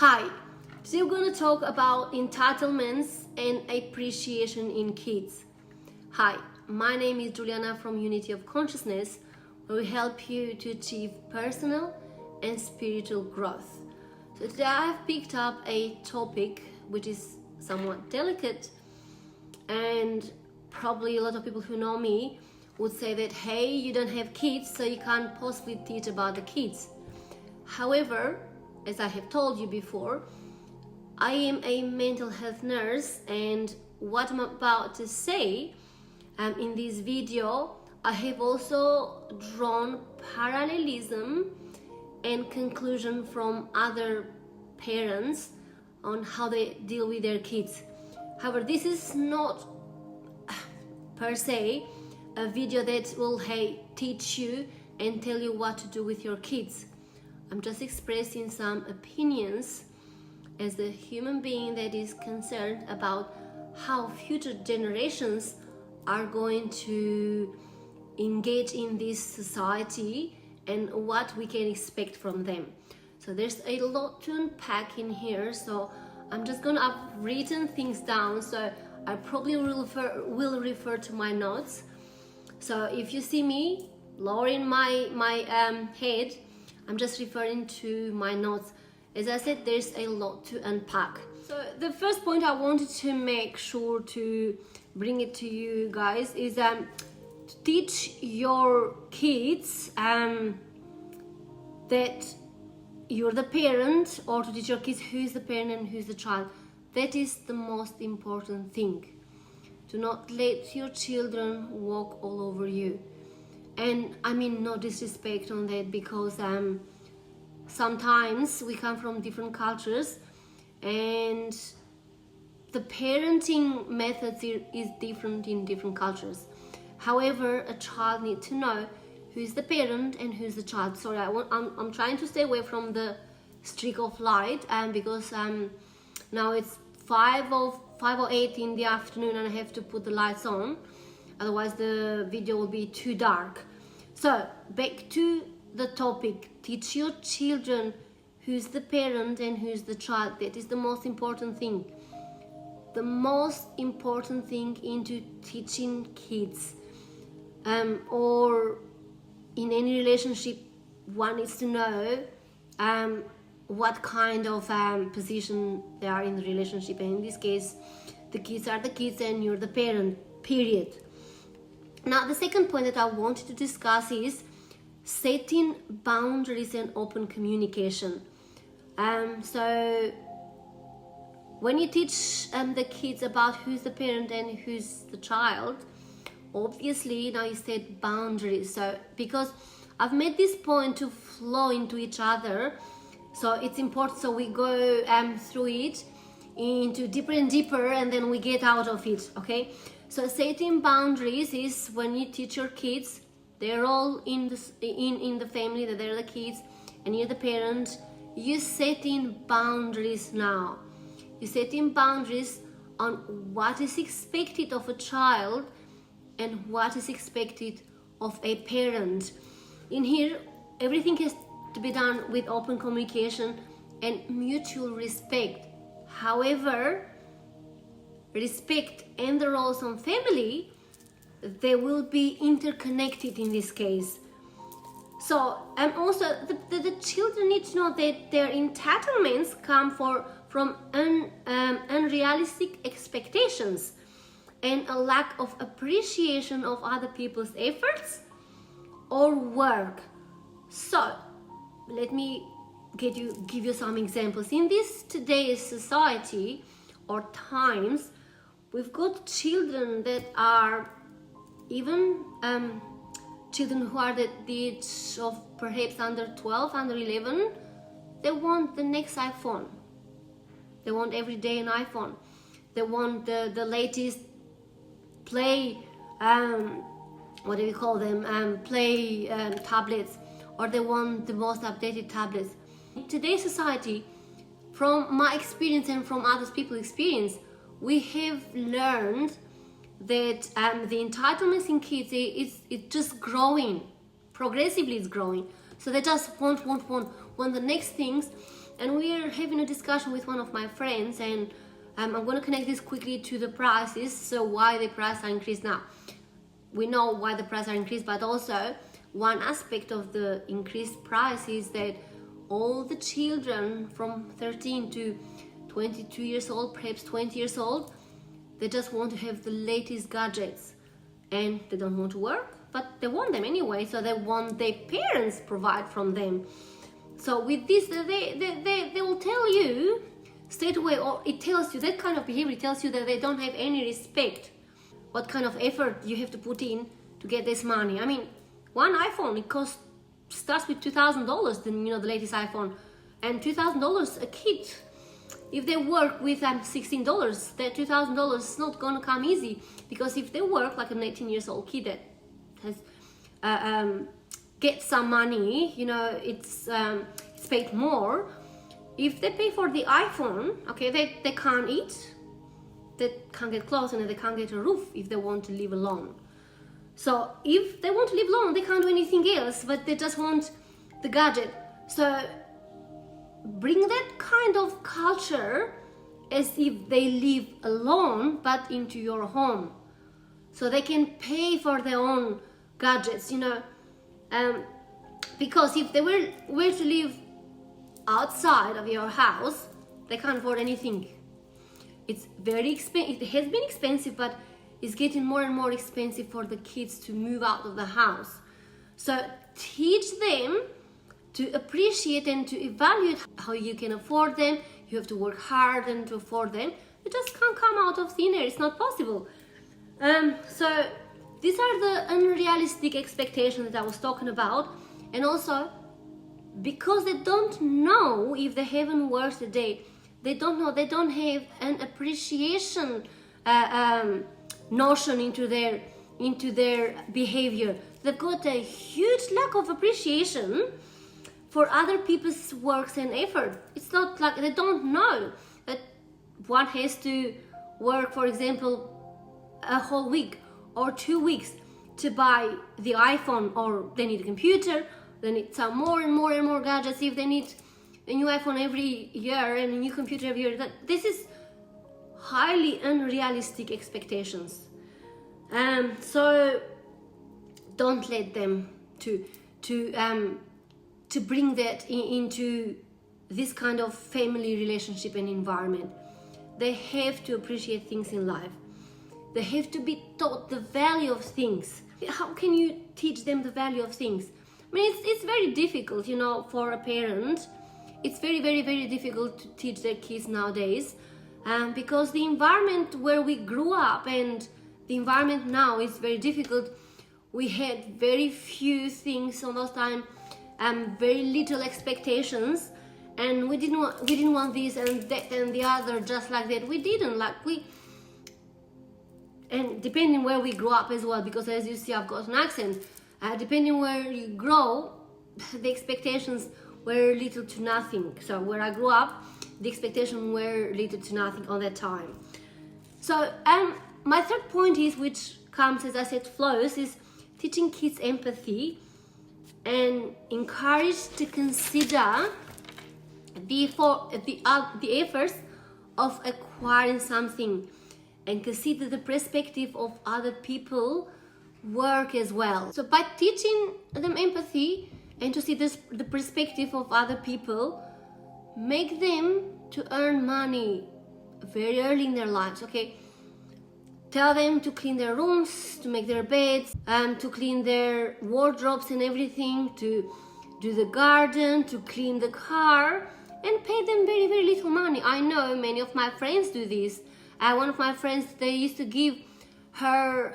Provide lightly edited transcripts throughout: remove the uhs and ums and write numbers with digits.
Hi, today we're going to talk about entitlements and appreciation in kids. Hi, my name is Juliana from Unity of Consciousness, where we help you to achieve personal and spiritual growth. So today I've picked up a topic which is somewhat delicate, and probably a lot of people who know me would say that, hey, you don't have kids, so you can't possibly teach about the kids. However, as I have told you before, I am a mental health nurse, and what I'm about to say in this video, I have also drawn parallelism and conclusion from other parents on how they deal with their kids. However, this is not per se a video that will teach you and tell you what to do with your kids. I'm just expressing some opinions as a human being that is concerned about how future generations are going to engage in this society and what we can expect from them. So there's a lot to unpack in here, so I'm just gonna have written things down, so I probably will refer to my notes. So if you see me lowering my head, I'm just referring to my notes. As I said, there's a lot to unpack. So the first point I wanted to make sure to bring it to you guys is to teach your kids that you're the parent, or to teach your kids who's the parent and who's the child. That is the most important thing. Do not let your children walk all over you. And I mean no disrespect on that, because sometimes we come from different cultures and the parenting methods is different in different cultures. However, a child needs to know who's the parent and who's the child. Sorry, I'm trying to stay away from the streak of light, because now it's 5:08 in the afternoon and I have to put the lights on, otherwise the video will be too dark. So back to the topic, teach your children who's the parent and who's the child. That is the most important thing. The most important thing into teaching kids, or in any relationship, one needs to know what kind of position they are in the relationship. And in this case, the kids are the kids and you're the parent, period. Now, the second point that I wanted to discuss is setting boundaries and open communication. So when you teach the kids about who's the parent and who's the child, obviously now you set boundaries. So because I've made this point to flow into each other, so it's important, so we go through it into deeper and deeper, and then we get out of it, okay? So setting boundaries is when you teach your kids, they're all in the family, that they're the kids and you're the parent. You're setting boundaries now. You're setting boundaries on what is expected of a child and what is expected of a parent. In here, everything has to be done with open communication and mutual respect. However, respect and the roles on family, they will be interconnected in this case. So, and also the children need to know that their entitlements come from unrealistic expectations and a lack of appreciation of other people's efforts or work. So, let me give you some examples. In this today's society or times, we've got children that are even children who are the age of perhaps under 12, under 11, they want the next iPhone. They want every day an iPhone. They want the latest play, what do we call them, play tablets, or they want the most updated tablets. In today's society, from my experience and from other people's experience, we have learned that the entitlements in kids, it's just growing. Progressively it's growing. So they just want the next things, And we are having a discussion with one of my friends, and I'm going to connect this quickly to the prices. So why the prices are increased now? We know why the prices are increased, but also one aspect of the increased price is that all the children from 13 to 22 years old, perhaps 20 years old, they just want to have the latest gadgets, and they don't want to work, but they want them anyway, so they want their parents provide from them. So with this, they will tell you straight away, or it tells you, that kind of behavior tells you that they don't have any respect what kind of effort you have to put in to get this money. I mean, one iPhone, it starts with $2,000, the latest iPhone, and $2,000 a kid. If they work with $16, that $2,000 is not gonna come easy, because if they work like an 18 years old kid that has get some money, it's paid more. If they pay for the iPhone, okay, they can't eat, they can't get clothes, and they can't get a roof if they want to live alone. So if they want to live alone, they can't do anything else, but they just want the gadget. So bring that kind of culture as if they live alone, but into your home, so they can pay for their own gadgets, because if they were to live outside of your house, they can't afford anything. It's very expensive. It has been expensive, but it's getting more and more expensive for the kids to move out of the house. So teach them to appreciate and to evaluate how you can afford them. You have to work hard and to afford them. You just can't come out of thin air. It's not possible. So these are the unrealistic expectations that I was talking about. And also, because they don't know, if they haven't worked a day, they don't know, they don't have an appreciation notion into their behavior. They've got a huge lack of appreciation for other people's works and effort. It's not like they don't know that one has to work, for example, a whole week or 2 weeks to buy the iPhone, or they need a computer, they need some more and more and more gadgets. If they need a new iPhone every year and a new computer every year, this is highly unrealistic expectations. So don't let them to bring that into this kind of family relationship and environment. They have to appreciate things in life. They have to be taught the value of things. How can you teach them the value of things? I mean, it's very difficult, for a parent. It's very, very, very difficult to teach their kids nowadays, because the environment where we grew up and the environment now is very difficult. We had very few things all those time, very little expectations, and we didn't want this and that and the other just like that. We didn't and depending where we grew up as well, because as you see, I've got an accent. Depending where you grow, the expectations were little to nothing. So where I grew up, the expectations were little to nothing on that time. So my third point is, which comes, as I said, flows, is teaching kids empathy and encourage to consider the efforts of acquiring something, and consider the perspective of other people work as well. So by teaching them empathy and to see the perspective of other people, make them to earn money very early in their lives, okay? Tell them to clean their rooms, to make their beds, to clean their wardrobes and everything, to do the garden, to clean the car, and pay them very, very little money. I know many of my friends do this. One of my friends, they used to give her,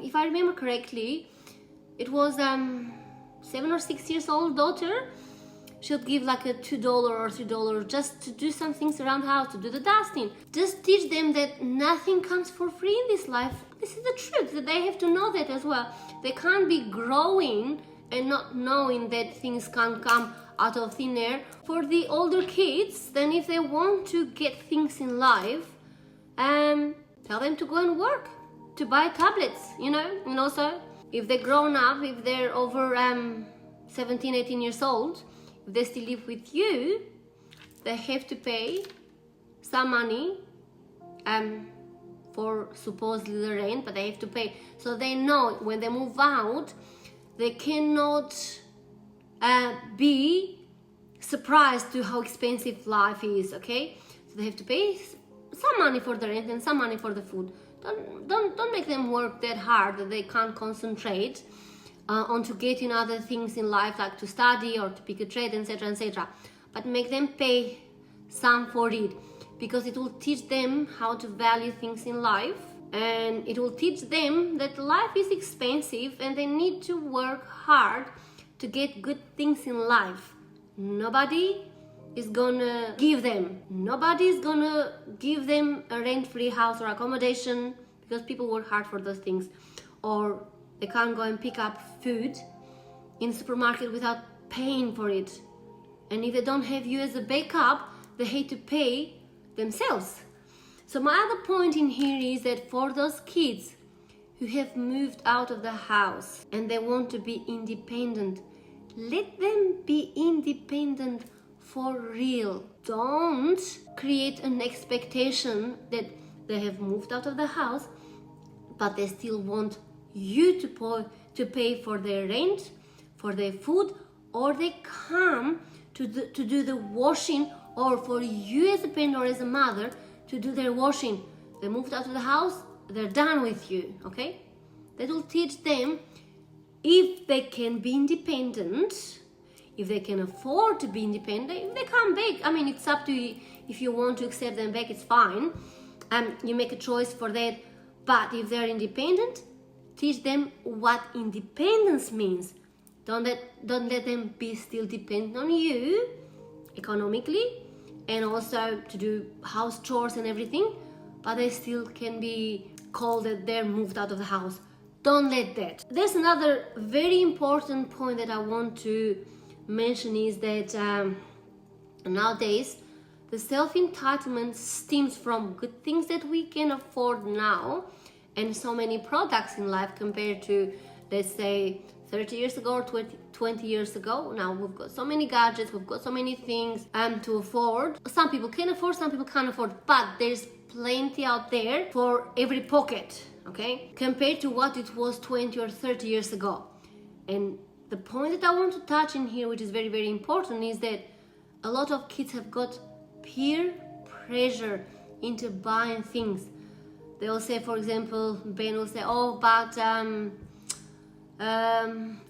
if I remember correctly, it was 7 or 6 years old daughter. She'll give like a $2 or $3 just to do some things around the house, to do the dusting. Just teach them that nothing comes for free in this life. This is the truth, that they have to know that as well. They can't be growing and not knowing that things can't come out of thin air. For the older kids, then if they want to get things in life, tell them to go and work, to buy tablets, and also if they're grown up, if they're over 17, 18 years old, if they still live with you, they have to pay some money for supposedly the rent, but they have to pay. So they know when they move out, they cannot be surprised to how expensive life is, okay? So they have to pay some money for the rent and some money for the food. Don't make them work that hard that they can't concentrate onto getting other things in life, like to study or to pick a trade, etc., etc. But make them pay some for it, because it will teach them how to value things in life, and it will teach them that life is expensive and they need to work hard to get good things in life. Nobody is gonna give them a rent-free house or accommodation, because people work hard for those things, or they can't go and pick up food in the supermarket without paying for it. And if they don't have you as a backup, they hate to pay themselves. So my other point in here is that for those kids who have moved out of the house and they want to be independent, let them be independent for real. Don't create an expectation that they have moved out of the house, but they still want you to pay for their rent, for their food, or they come to do the washing, or for you as a parent or as a mother to do their washing. They moved out of the house, they're done with you, okay? That will teach them, if they can be independent, if they can afford to be independent, if they come back, I mean, it's up to you. If you want to accept them back, it's fine. You make a choice for that. But if they're independent, teach them what independence means. Don't let them be still dependent on you economically, and also to do house chores and everything, but they still can be called that they're moved out of the house. Don't let that. There's another very important point that I want to mention, is that nowadays the self-entitlement stems from good things that we can afford now, and so many products in life compared to, let's say, 30 years ago or 20 years ago. Now we've got so many gadgets, we've got so many things to afford. Some people can afford, some people can't afford, but there's plenty out there for every pocket, okay? Compared to what it was 20 or 30 years ago. And the point that I want to touch in here, which is very, very important, is that a lot of kids have got peer pressure into buying things. They'll say, for example, Ben will say, oh, but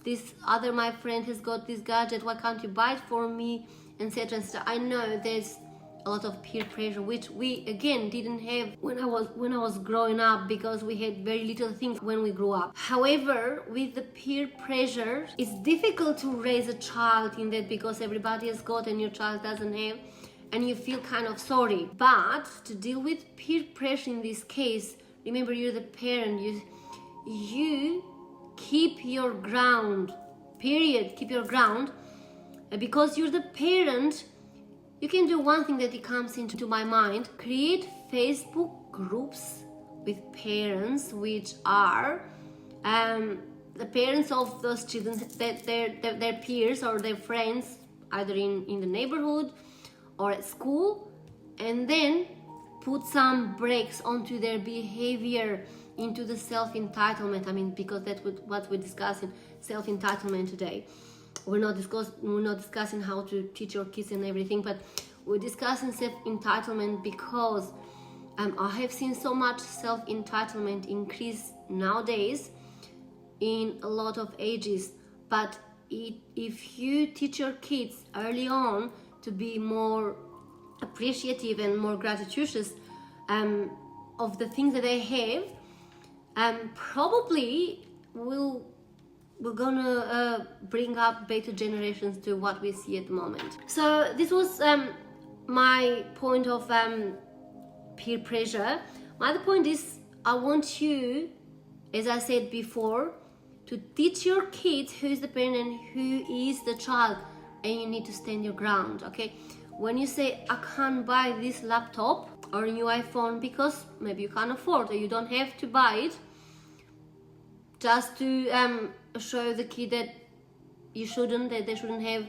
this other my friend has got this gadget, why can't you buy it for me, etc., etc. I know there's a lot of peer pressure, which we again didn't have when I was growing up, because we had very little things when we grew up. However, with the peer pressure, it's difficult to raise a child in that, because everybody has got and your child doesn't have, and you feel kind of sorry. But to deal with peer pressure in this case, remember, you're the parent. You keep your ground, period. Keep your ground, because you're the parent. You can do one thing that it comes into my mind: create Facebook groups with parents, which are the parents of those children, that their peers or their friends, either in the neighborhood or at school, and then put some brakes onto their behavior, into the self-entitlement. I mean, because that's what we're discussing, self-entitlement today. We're not discussing how to teach your kids and everything, but we're discussing self-entitlement because I have seen so much self-entitlement increase nowadays in a lot of ages. But if you teach your kids early on to be more appreciative and more gratitude of the things that they have, probably we're gonna bring up better generations to what we see at the moment. So this was my point of peer pressure. My other point is, I want you, as I said before, to teach your kids who is the parent and who is the child, and you need to stand your ground, okay? When you say, I can't buy this laptop or a new iPhone because maybe you can't afford, or you don't have to buy it, just to show the kid that they shouldn't have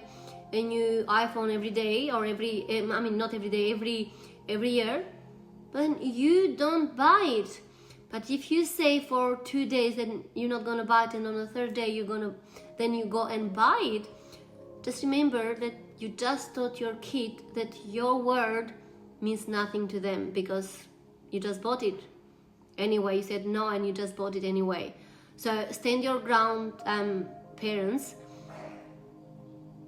a new iPhone every day, or not every day, every year, then you don't buy it. But if you say for 2 days then you're not gonna buy it, and on the third day you go and buy it, just remember that you just taught your kid that your word means nothing to them, because you just bought it anyway. You said no and you just bought it anyway. So stand your ground, parents.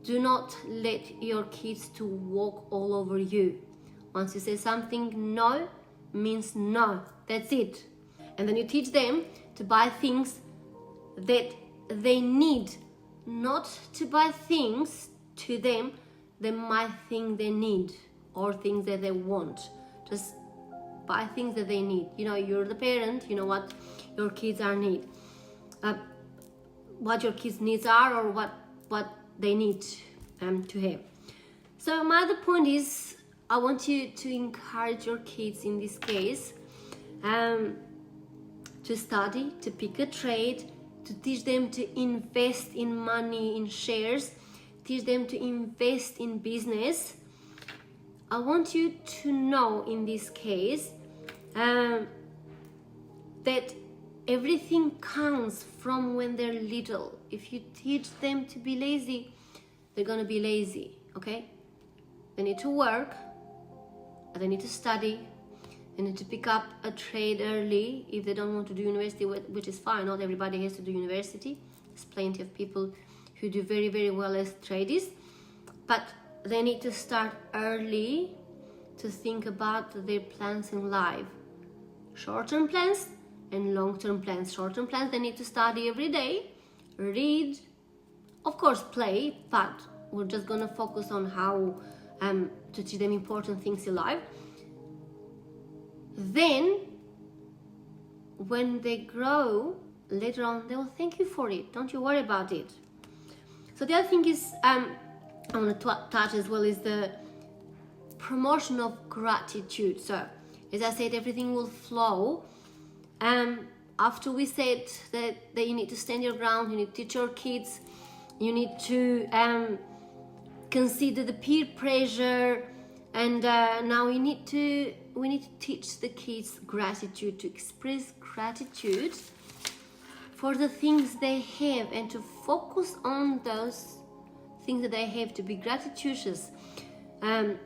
Do not let your kids to walk all over you. Once you say something no, means no. That's it. And then you teach them to buy things that they need, not to buy things to them they might think they need, or things that they want. Just buy things that they need. You know, you're the parent, you know what your kids need, what your kids' needs are, or what they need to have. So my other point is, I want you to encourage your kids in this case to study, to pick a trade, to teach them to invest in money, in shares, teach them to invest in business. I want you to know in this case that everything counts from when they're little. If you teach them to be lazy, they're gonna be lazy, okay? They need to work, they need to study, they need to pick up a trade early if they don't want to do university, which is fine. Not everybody has to do university. There's plenty of people who do very, very well as tradies, but they need to start early to think about their plans in life. Short-term plans and long-term plans. Short-term plans, they need to study every day, read, of course play, but we're just gonna focus on how to teach them important things in life. Then when they grow later on, they will thank you for it. Don't you worry about it. So the other thing is I want to touch as well is the promotion of gratitude. So as I said, everything will flow. After we said that you need to stand your ground, you need to teach your kids, you need to consider the peer pressure, and now we need to teach the kids gratitude, to express gratitude for the things they have, and to focus on those things that they have, to be gratitudious, and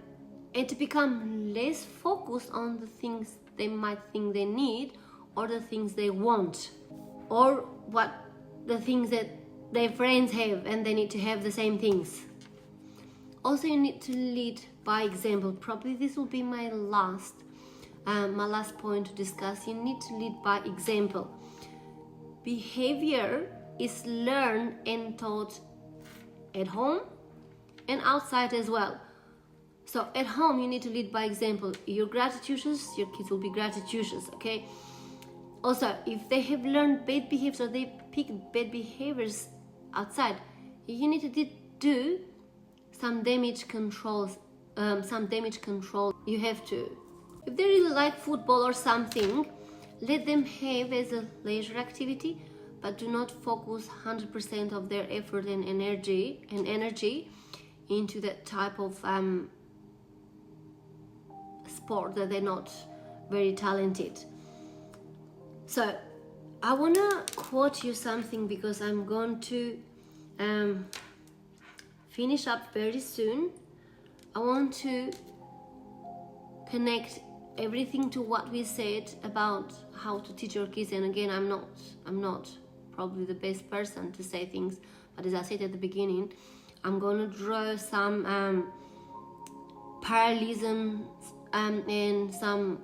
to become less focused on the things they might think they need, or the things they want, or the things that their friends have and they need to have the same things. Also, you need to lead by example. Probably this will be my last point to discuss. You need to lead by example. Behavior is learned and taught at home and outside as well. So at home, you need to lead by example. You're gratitudious, your kids will be gratitudious, okay? Also, if they have learned bad behaviors, or they pick bad behaviors outside, you need to do some damage control. You have to. If they really like football or something, let them have as a leisure activity, but do not focus 100% of their effort and energy into that type of sport that they're not very talented. So I want to quote you something, because I'm going to finish up very soon. I want to connect everything to what we said about how to teach your kids. And again, I'm not probably the best person to say things, but as I said at the beginning, I'm going to draw some parallelisms and some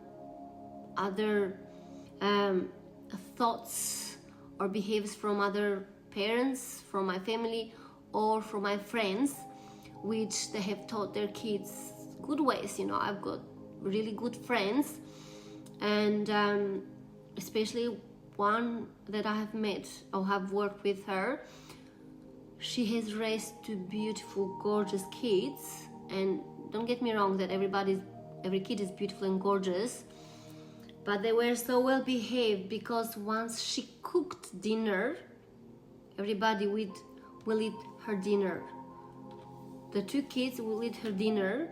other thoughts or behaviors from other parents, from my family, or from my friends, which they have taught their kids good ways. You know, I've got really good friends, and especially one that I have met or have worked with her. She has raised two beautiful, gorgeous kids, and don't get me wrong that every kid is beautiful and gorgeous, but they were so well behaved, because once she cooked dinner, everybody will eat her dinner. the 2 kids will eat her dinner,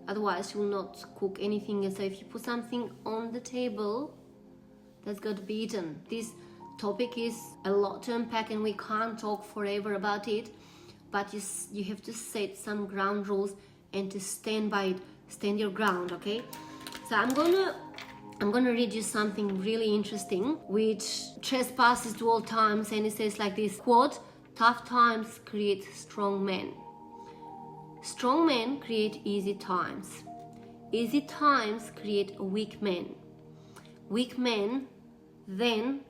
otherwise she will not cook anything. So if you put something on the table, that's got to be eaten. This topic is a lot to unpack and we can't talk forever about it, but you have to set some ground rules and to stand by it, stand your ground, okay? So I'm gonna read you something really interesting which trespasses to all times, and it says like this, quote, "Tough times create strong men. Strong men create easy times. Easy times create weak men. Weak men then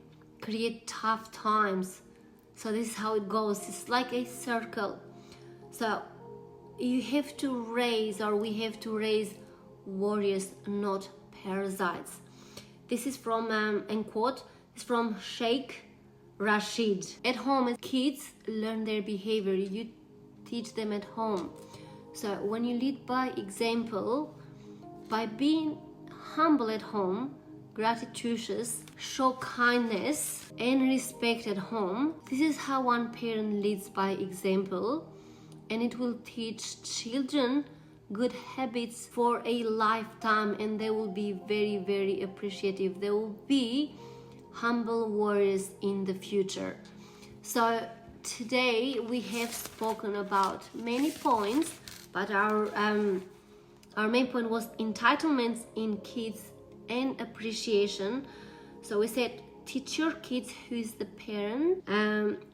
create tough times." So this is how it goes. It's like a circle. So you have to raise, or we have to raise warriors, not parasites. This is from, and quote, is from Sheikh Rashid. At home, kids learn their behavior. You teach them at home. So when you lead by example, by being humble at home, gratuitous, show kindness and respect at home. This is how one parent leads by example, and it will teach children good habits for a lifetime, and they will be very, very appreciative. They will be humble warriors in the future. So today we have spoken about many points, but our main point was entitlements in kids and appreciation. So we said teach your kids who is the parent,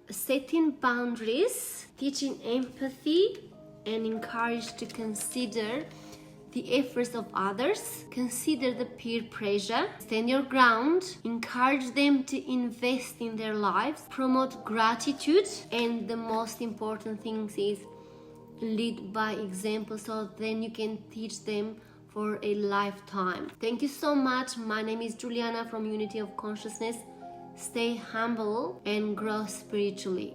setting boundaries, teaching empathy, and encourage to consider the efforts of others, consider the peer pressure, stand your ground, encourage them to invest in their lives, promote gratitude, and the most important thing is lead by example, so then you can teach them for a lifetime. Thank you so much. My name is Juliana from Unity of Consciousness. Stay humble and grow spiritually.